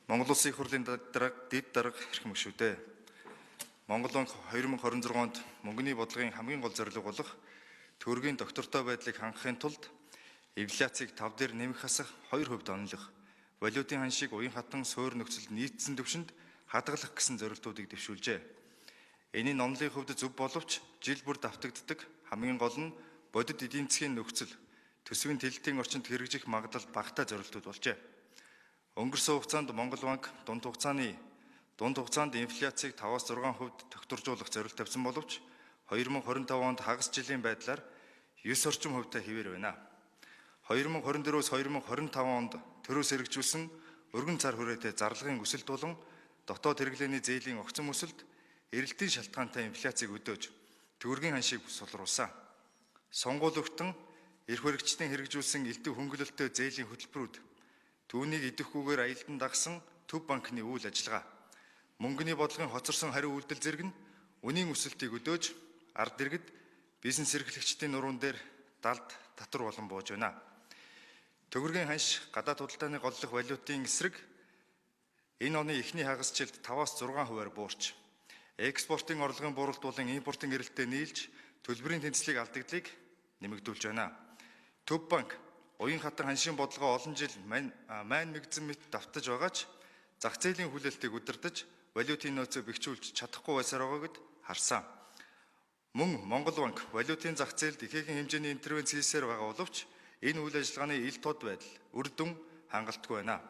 Монгол Улсын их хурлын дэд дарга эрхэм гишүүдээ. Монгол банк 2026 онд мөнгөний бодлогын хамгийн гол зорилго болох төгрөгийн доктортой байдлыг хангахын тулд инфляцийг 5 дээр нэмэх хасах 2% онолох, валютын ханшийг уян хатан суурь нөхцөлд нийцсэн түвшинд хадгалах гэсэн зорилтуудыг дэвшүүлжээ. Энийн онолын хувьд зөв боловч жил бүр давтагддаг хамгийн гол нь бодит эдийн засгийн нөхцөл, төсвийн төлөлтийн орчинд хэрэгжих магадлал багтаа зорилтууд болжээ. Өнгөрсөн хугацаанд Монгол банк дунд хугацаанд инфляцийг 5-6% тогтворжуулах зорилт тавьсан боловч 2025 онд хагас жилийн байдлаар 9 орчим хувьтай хэвээр байна. 2024-өөс 2025 онд төрөөс хэрэгжүүлсэн өргөн цар хүрээтэй зарлагын өсөлт болон дотоод хэрэглээний зээлийн огцом өсөлт эрэлтийн шалтгаантай инфляцийг өдөөж төгрөгийн ханшийг сулруулсан. Сонгуул өгтөн эрх баригчдын хэрэгжүүлсэн элдв хөнгөлөлтөй зээлийн хөтөлбөрүүд түүнийг идэвхгүйгээр аялдан дагсан Төв банкны үйл ажиллагаа, мөнгөний бодлогын хоцорсон хариу үйлдэл зэрэг нь үнийн өсөлтийг өдөөж ард иргэд бизнес эрхлэгчдийн нуруунд дээр далд татвар болон бууж байна. Төгрөгийн ханш гадаад худалдааны голлох валютын эсрэг энэ оны эхний хагас жилд 5-6% буурч, экспортын орлогын бууралт болон импортын эрэлттэй нийлж төлбөрийн тэнцлийг алдагдлыг нэмэгдүүлж байна. Төв банк уян хатан ханшийн бодлогоо олон жил мань мэгзэн мэт давтаж байгаач зах зээлийн хүлээлтийг удирдах валютын нөөцөө бэхжүүлж чадахгүй байсаар байгааг харсан. Мөн Монгол банк валютын зах зээлд ихээхэн хэмжээний интервенц хийсээр байгаа боловч энэ үйл ажиллагааны ил тод байдал үр дүн хангалтгүй байна.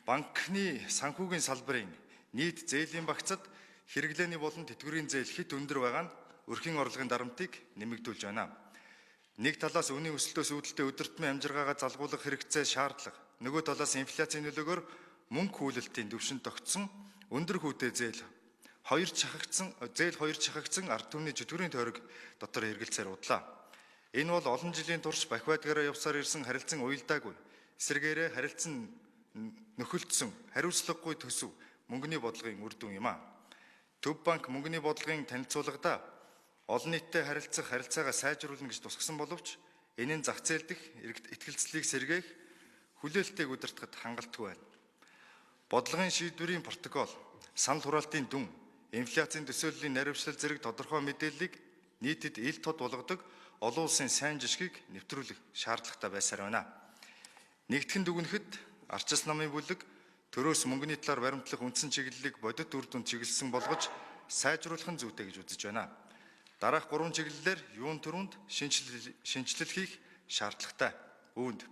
Банкны санхүүгийн салбарын нийт зээлийн багцад хэрэглээний болон тэтгэврийн зээл хэд өндөр байгаа нь өрхийн орлогын дарамтыг нэмэгдүүлж байна. Нэг талаас үнийн өсөлтөөс үүдэлтэй өдөртмийн амжиргаагаа залгуулах хэрэгцээ шаардлага, нөгөө талаас инфляцийн нөлөөгөөр мөнгө хүлээлтийн түвшинд тогтсон өндөр хүүтэй зээл хоёр чахагдсан ард түмний чөтгөрийн тойрог дотор эргэлзээр удлаа. Энэ бол олон жилийн турш бахивадгаараа явсаар ирсэн харилцан уялдаагүй, эсрэгээрээ харилцан нөхөлдсөн, хариуцлагагүй төсөв мөнгөний бодлогын үр дүн юм а. Төв банк мөнгөний бодлогын танилцуулгадаа олон нийттэй харилцаагаа сайжруулна гэж тусгасан боловч энэ нь зах зээл дэх итгэлцлийг сэргээх хүлээлтийг удирдахад хангалтгүй байна. Бодлогын шийдвэрийн протокол, санал хураалтын дүн, инфляцийн төсөөллийн наривчлал зэрэг тодорхой мэдээллийг нийтэд ил тод болгодог олон улсын сайн жишгийг нэвтрүүлэх шаардлагатай байсаар байна. Нэгтгэн дүгнэхэд арчилсан намын бүлэг төрөөс мөнгөний талаар баримтлах үндсэн чиглэлийг бодит үр дүнд чиглэсэн болгож сайжруулах нь зүйтэй гэж үзэж байна. Дараах 3 чиглэлээр юун төрөнд шинжилэл хийх шаардлагатай. Үүнд